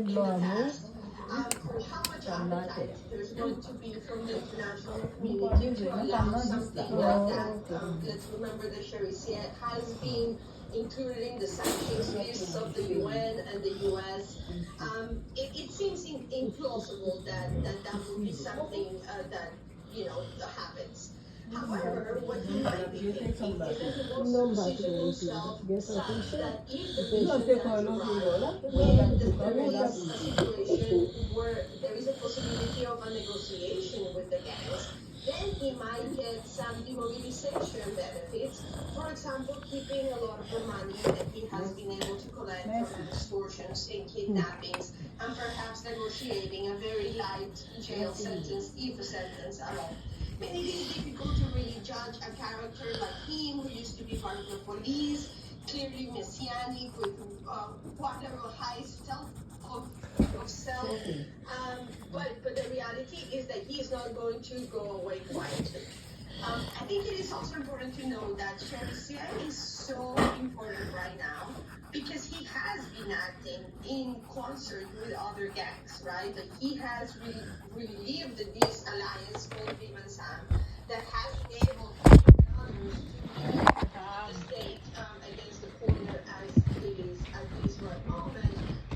in the past, for how much appetite there's going to be from the international community to allow something like that. Let's remember that Sharisia has been included in the sanctions lists of the UN and the US. It seems implausible that would be something that happens. However, what he might be thinking is that he wants to position himself such that if the issue does arise, when there is a situation where there is a possibility of a negotiation with the gangs, then he might get some demobilization benefits. For example, keeping a lot of the money that he has been able to collect from extortions and kidnappings, and perhaps negotiating a very light jail sentence, if a sentence at all. I mean, it is difficult to really judge a character like him, who used to be part of the police, clearly messianic, with whatever high self of self. But the reality is that he is not going to go away quietly. I think it is also important to know that Sharisia is so important right now because he has been acting in concert with other gangs, right? That he has really lived this alliance called Viv and Sam that has been able to put others to the state against the corner as it is at this right moment.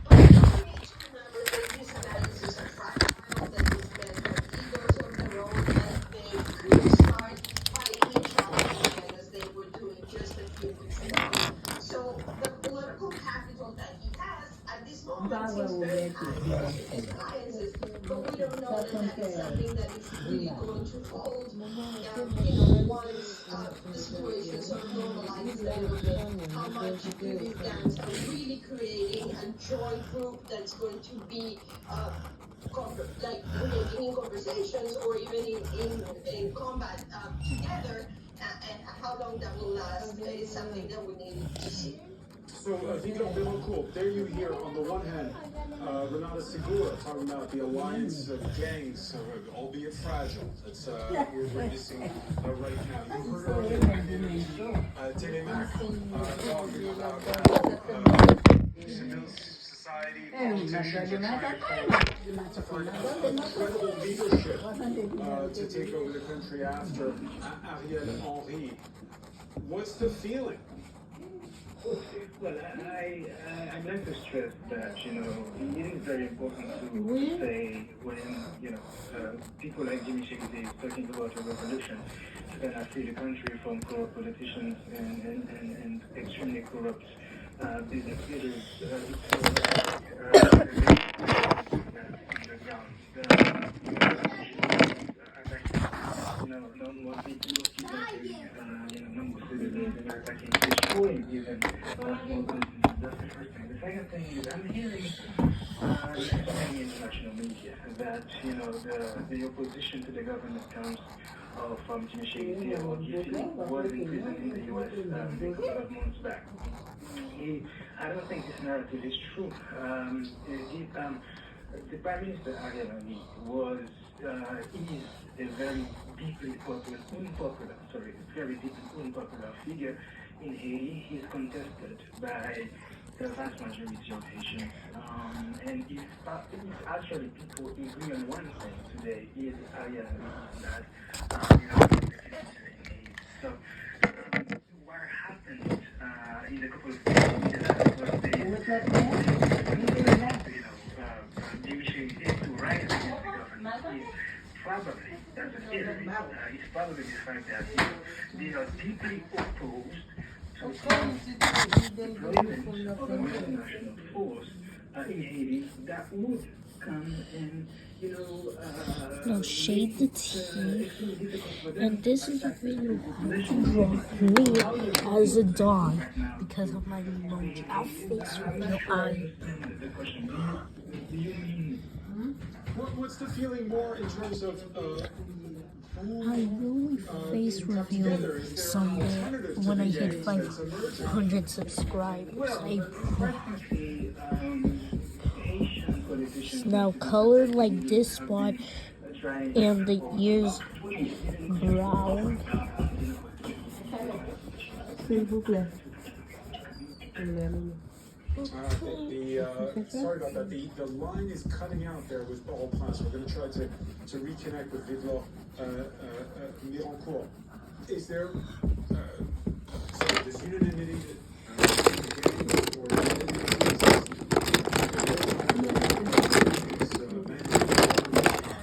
But we also need to remember that these alliances are fragile, that these men have egos of their own, and they could start fighting each other again as they were doing just a few weeks ago. So the political capital that he has at this moment seems very high because of his alliances, but we don't know that is something that is really going to hold. Once the situation sort of normalizes a little bit, how much do these gangs are really creating a joint group that's going to be engaging in conversations or even in combat together, and how long that will last is something that we need to see. So, Vito Betancourt, there you hear, on the one hand, Renata Segura talking about the alliance of gangs, albeit fragile, that's we're witnessing right now. You heard earlier Telemac talking about civil society, politicians are trying to find credible leadership to take over the country after Ariel Henry. What's the feeling? Well, I'd like to stress that, it is very important to say when, people like Jimmy Shekete is talking about a revolution that has free the country from corrupt politicians and extremely corrupt business leaders. Destroying even that's the first thing. The second thing is I'm hearing in international media that the opposition to the government comes from Jimmy Shekete or GC was in prison in the US a couple of months back. I don't think this narrative is true. The Prime Minister Ariel Henry is a very deeply unpopular figure in Haiti. He's contested by the vast majority of Haitians. And if actually people agree on one thing today, is Ariel Henry that so what happened in a couple of days was to rise against the government is probably, that's a theory, it's probably the fact that they are deeply opposed to the deployment of an international force in Haiti that would come and, No, shade the tea. And this is a video draw me as a dog because of my emoji. I'll face reveal What's the feeling more in terms of I will face reveal someday when I hit 500 subscribers. I promise. It's now colored like this spot, and the ears brown. Who Sorry about that. The line is cutting out there with Oral Plans. We're going to try to reconnect with Vidlo Mirancourt. Is there does unanimity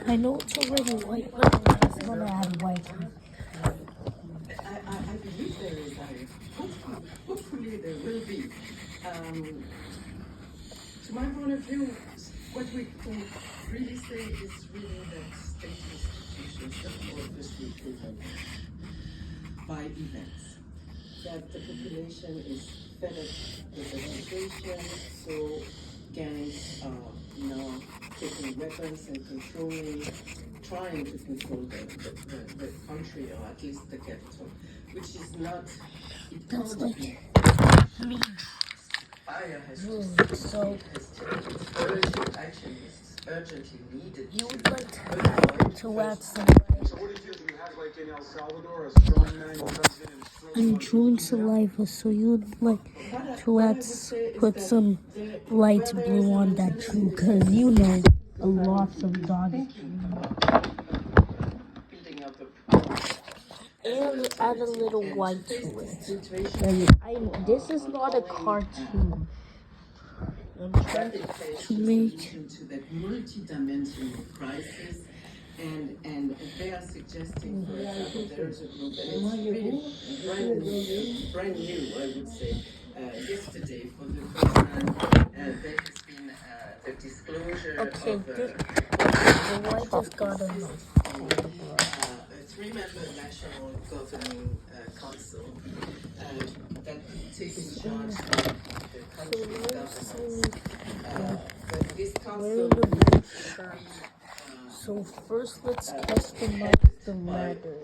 I know it's already white, but I'm just gonna add white. I believe there is hopefully there will be. To my point of view, what we can really say is really that state institutions are obviously driven by events. That the population is fed up with the situation, so gangs are now taking weapons and trying to control the country, or at least the capital, which is not, it That's can't like be. me. Fire has So it's urgent, actually, it's urgently needed. you would like to add some. So what do you have like in El Salvador, a strong man who comes in and throws I'm drawing saliva, so you'd like to add, put some light blue on that too, because you know a lot of dogs. And add a little white to it. And this is not a cartoon. I'm trying to make into that multi-dimensional crisis, and they are suggesting, for example, there is a group, and it's really brand new, I would say, yesterday for the first time, there has been the disclosure okay, of the white has got enough. a three-member national governing council that takes charge of the country governance. But this council So first let's customize the ladder.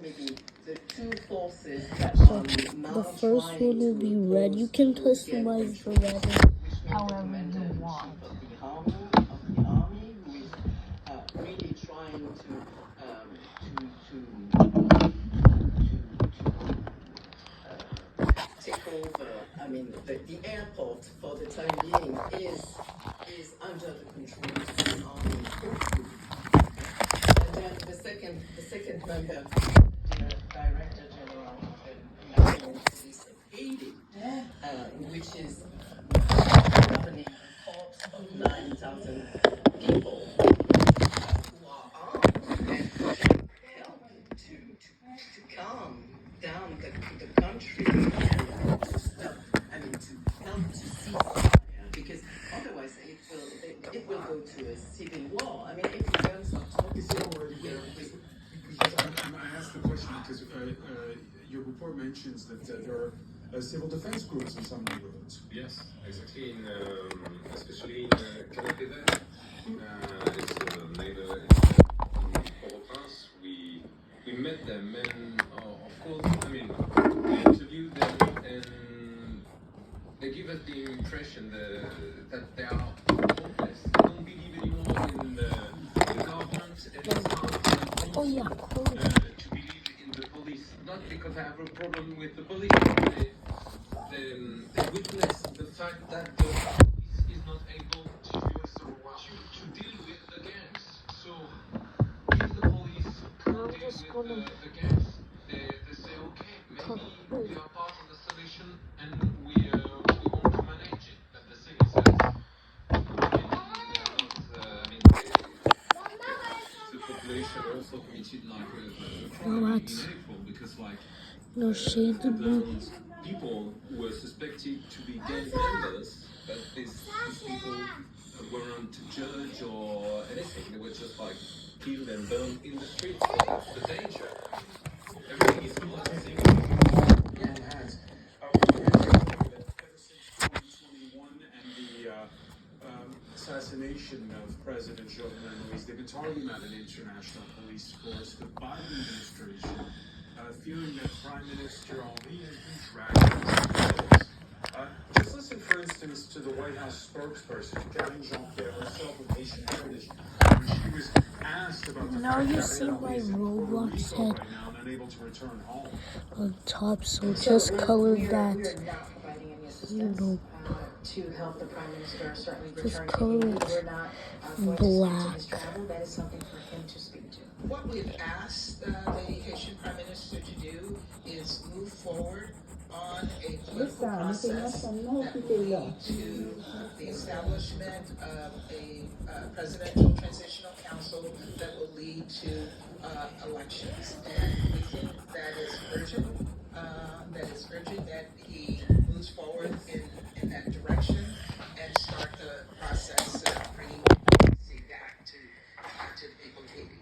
the two forces that So are now the first one will be red. You can customize the ladder however you want. Of the army, who is really trying to take over. I mean, the airport for the time being is under the control of the army. And then the second member, the Director General of the National Police of Haiti, which is governing a corps of 9,000 people who are armed and help to calm down the country and to stop, to help to cease fire, because otherwise it will go to a civil war. If the guns are talking, I asked the question because your report mentions that there are civil defense groups in some neighborhoods. Yes, exactly. Especially in Canada, it's a neighbor in Port-au-Prince. We met them, and of course, we interviewed them, and they give us the impression that they are hopeless. They don't believe anymore in the government, and it's hard Oh yeah, cool. to believe in the police. Not because I have a problem with the police. They witness the fact that the police is not able to deal with the gangs. So if the police can't deal with the gangs, they say, okay, maybe we are part of the solution and we want to manage it. But the thing is that the population also committed a crime because No shade the blue. people were suspected to be gang members, but these people weren't judged or anything. They were just killed and burned in the streets. So that's the danger. Everything is collapsing. It has. Ever since 2021 and the assassination of President Jovenel Moïse, they've been talking about an international police force. The Biden administration feeling that Prime Minister Henry has been dragged. Just listen, for instance, to the White House spokesperson, Karine Jean-Pierre, herself with Haitian heritage. She was asked about the Now fact you that see Henry my is in Puerto Roblox Rico head right now and unable to return home. on top, so just color that, to help the Prime Minister certainly This return to color Haiti. is We're not going to speak to his black. travel. That is something for him to speak to. What we've asked the Haitian Prime Minister to do is move forward on a political process that will lead to the establishment of a presidential transitional council that will lead to elections. And we think that is urgent. That he moves forward in that direction and start the process of bringing democracy back to the people of Haiti.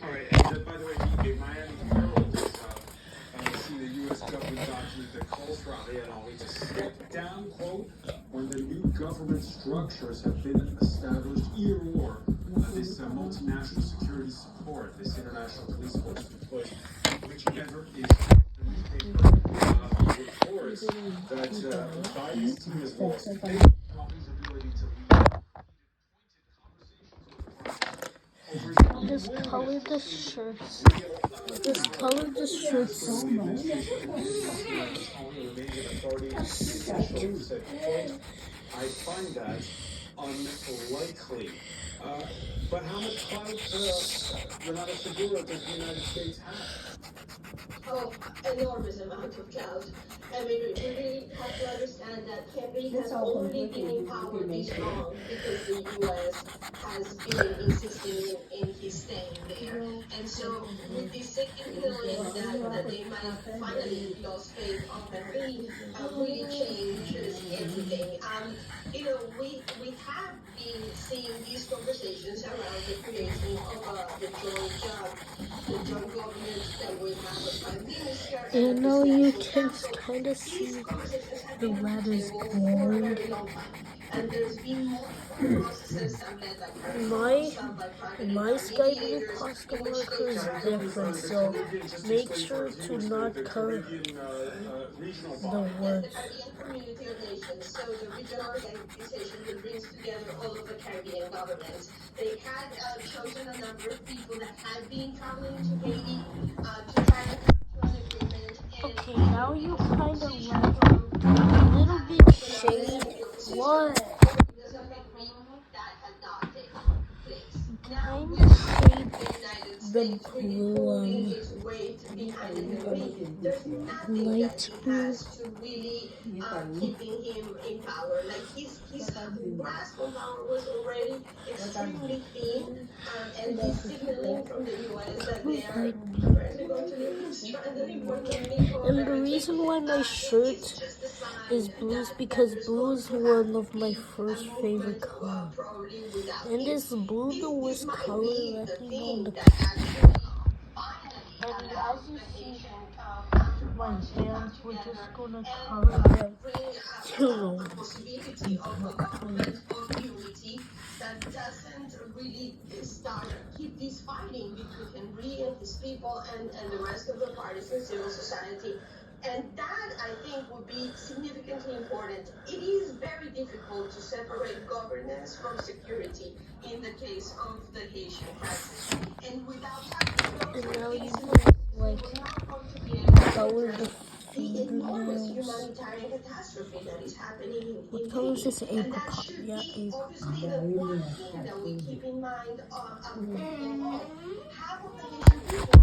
All right, and by the way, the Miami Herald has seen the U.S. government document that calls for Ariel Henry to step down, quote, when the new government structures have been established, either or this multinational security support, this international police force deployed, whichever is the newspaper reports that Biden's team has lost faith in Henry's ability to lead. Just color the shirts. Just color the shirts so much. I find that unlikely. But how much clout, Renata Segura, does the United States have? Oh, enormous amount of clout. I mean, we really have to understand that Henry has only been in power this long because the U.S. has been insisting in his staying there. And so, with the second feeling that they might finally lose faith of Henry, really changes everything. We have been seeing these conversations around the creation of the joint government that will have a prime minister. And now you can kind of see the red is gold. And there's been multiple processes My sky blue Posca marker is different, so make sure to not color the words. Caribbean Community of Nations, so the regional organization that brings together all of the Caribbean governments. They had chosen a number of people that had been traveling to Haiti to try and come to an agreement. Okay, now you kind of like a little bit shade. What? Kind of shade the blue on light blue. Really keeping him in power. Like his grasp of power was already extremely thin, and he's signaling from the U.S. that they are apparently going to leave him stranded in Puerto Rico. And the reason why my shirt is blue is because blue is one of my first favorite colors. And is blue the worst color? Let me know in the comments. And as you see, my hands, we're just gonna color them yellow. That doesn't really keep this fighting between Henry and his people and the rest of the parties in civil society. And that, I think, would be significantly important. It is very difficult to separate governance from security in the case of the Haitian crisis. And without having And now you can like color the enormous fingernails. humanitarian catastrophe that is happening in What color is this? and that Apricot. should Yeah, be apricot. obviously the one thing that we keep in mind half of the Haitian people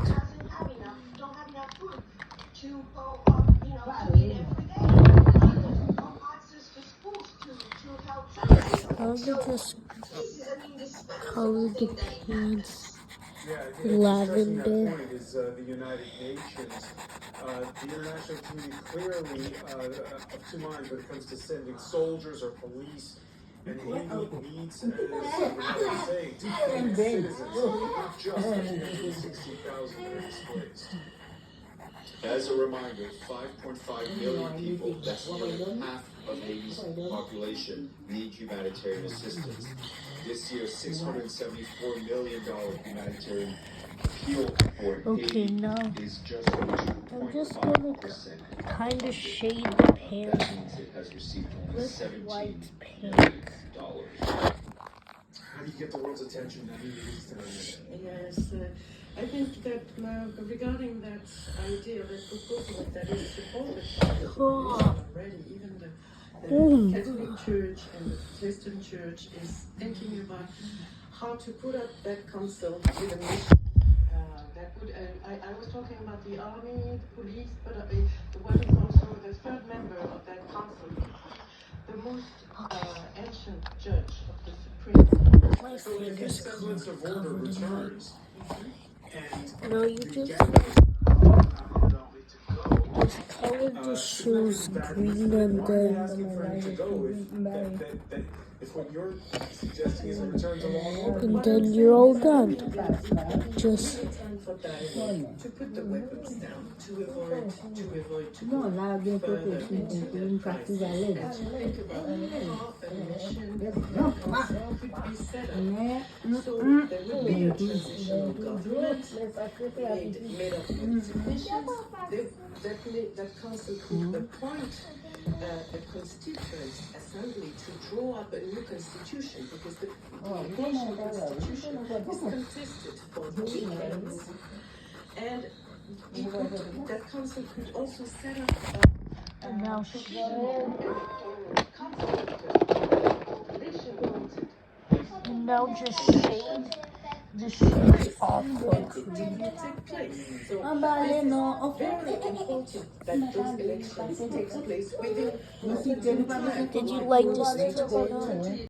don't have enough food to go to eat every day. No access to schools to help children. I'll just color the pants Yeah, I think addressing that lavender. point is the United Nations. The international community clearly of two minds when it comes to sending soldiers or police. And Haiti needs, as Renata was saying, to defend citizens, not just the 360,000 that are displaced. As a reminder, 5.5 million people, that's nearly half of Haiti's population, need humanitarian assistance. This year, $674 million humanitarian appeal for Okay, Haiti now is just over I'm just gonna 2.5%. kind of shade the pants That means it has received only with $17 white million. pink. How do you get the world's attention that he needs tonight? Yes, I think that regarding that idea, that proposal that is supported by the Oh. already, even the Catholic Church and the Protestant Church is thinking about how to put up that council with a mission. That would, I was talking about the army, the police, but what is also the third member of that council, the most ancient judge of the Supreme Court. My So if fingers the semblance of order covered in returns, and No, you just colored the shoes green and then asking for him to go if what you're suggesting is a return to law and order. you're all done. Just Time for dialogue, to put the weapons down, to avoid No, là, bien sûr, further c'est une partie à l'aise. and to think about how a mission could be set up. So there would be a transitional government made up of submissions. That council could appoint a constituent assembly to draw up a new constitution because the nation constitution is contested for decades. And that council could also set up a now just shade the shoes off. take place. So very important that those elections take place within a certain time. Did you like this tutorial?